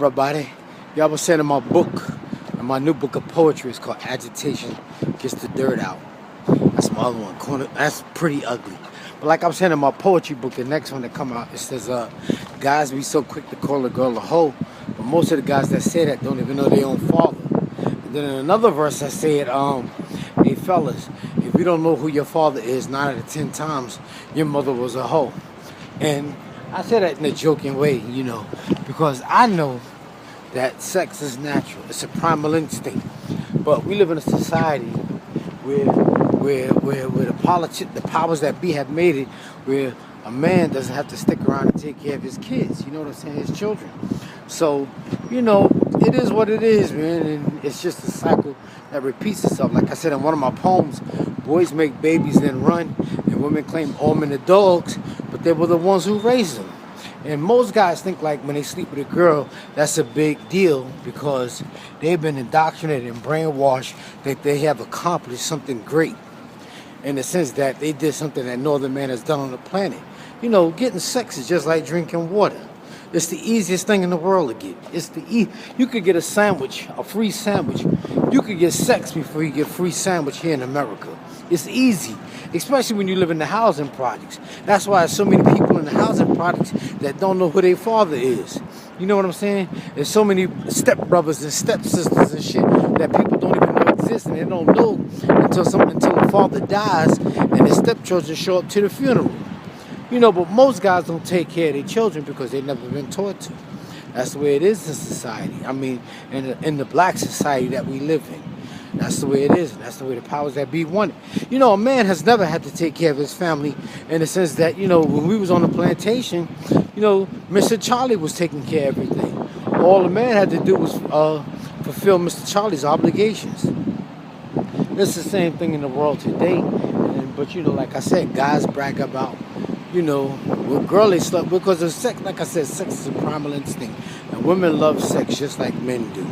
Everybody, y'all was saying in my book, in my new book of poetry, it's called Agitation, Gets the Dirt Out. That's my other one. That's pretty ugly. But like I'm saying in my poetry book, the next one that come out, it says, guys be so quick to call a girl a hoe, but most of the guys that say that don't even know their own father. And then in another verse I said, hey fellas, if you don't know who your father is, 9 out of 10 times, your mother was a hoe. And I say that in a joking way, because I know that sex is natural. It's a primal instinct. But we live in a society where the powers that be have made it where a man doesn't have to stick around and take care of his kids. You know what I'm saying? His children. So, it is what it is, man. And it's just a cycle that repeats itself. Like I said in one of my poems, boys make babies then run, and women claim all men are dogs, but they were the ones who raised them. And most guys think like when they sleep with a girl, that's a big deal because they've been indoctrinated and brainwashed that they have accomplished something great in the sense that they did something that no other man has done on the planet. Getting sex is just like drinking water. It's the easiest thing in the world to get. You could get a sandwich, a free sandwich. You could get sex before you get a free sandwich here in America. It's easy, especially when you live in the housing projects. That's why there's so many people in the housing projects that don't know who their father is. You know what I'm saying? There's so many stepbrothers and stepsisters and shit that people don't even know exist, and they don't know until the father dies and the stepchildren show up to the funeral. But most guys don't take care of their children because they've never been taught to. That's the way it is in society. I mean, in the black society that we live in. That's the way it is, and that's the way the powers that be want it. A man has never had to take care of his family in the sense that, when we was on the plantation, Mr. Charlie was taking care of everything. All the man had to do was fulfill Mr. Charlie's obligations. It's the same thing in the world today. But, like I said, guys brag about, what girl they slept with because of sex. Like I said, sex is a primal instinct. And women love sex just like men do.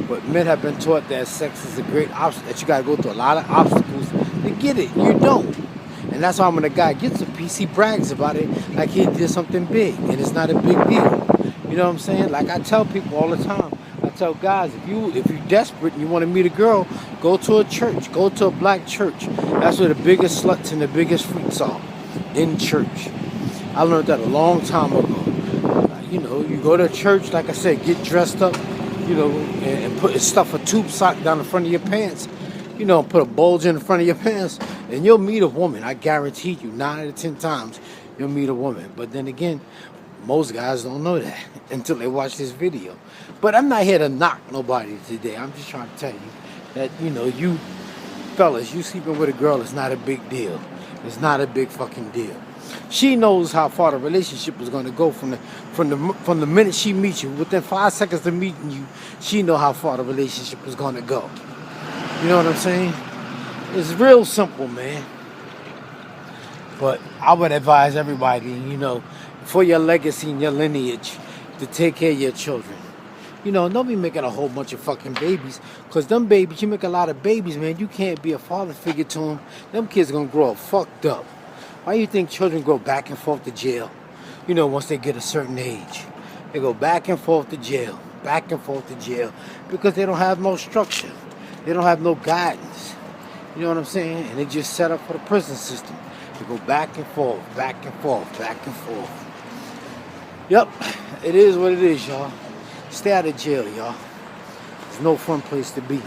But men have been taught that sex is a great obstacle, that you got to go through a lot of obstacles to get it. You don't. And that's why when a guy gets a piece, he brags about it like he did something big. And it's not a big deal. You know what I'm saying? Like I tell people all the time. I tell guys, if you're desperate and you want to meet a girl, go to a church. Go to a black church. That's where the biggest sluts and the biggest freaks are. In church. I learned that a long time ago. You go to church, like I said, get dressed up, and stuff a tube sock down the front of your pants, put a bulge in the front of your pants, and you'll meet a woman. I guarantee you, 9 out of 10 times, you'll meet a woman. But then again, most guys don't know that until they watch this video. But I'm not here to knock nobody today. I'm just trying to tell you that, you fellas, you sleeping with a girl is not a big deal. It's not a big fucking deal. She knows how far the relationship is going to go from the minute she meets you. Within 5 seconds of meeting you, she know how far the relationship is going to go. You know what I'm saying? It's real simple, man. But I would advise everybody, for your legacy and your lineage, to take care of your children. Don't be making a whole bunch of fucking babies. Because them babies, you make a lot of babies, man. You can't be a father figure to them. Them kids going to grow up fucked up. Why do you think children go back and forth to jail? Once they get a certain age. They go back and forth to jail. Back and forth to jail. Because they don't have no structure. They don't have no guidance. You know what I'm saying? And they just set up for the prison system. They go back and forth, back and forth, back and forth. Yep, it is what it is, y'all. Stay out of jail, y'all. It's no fun place to be.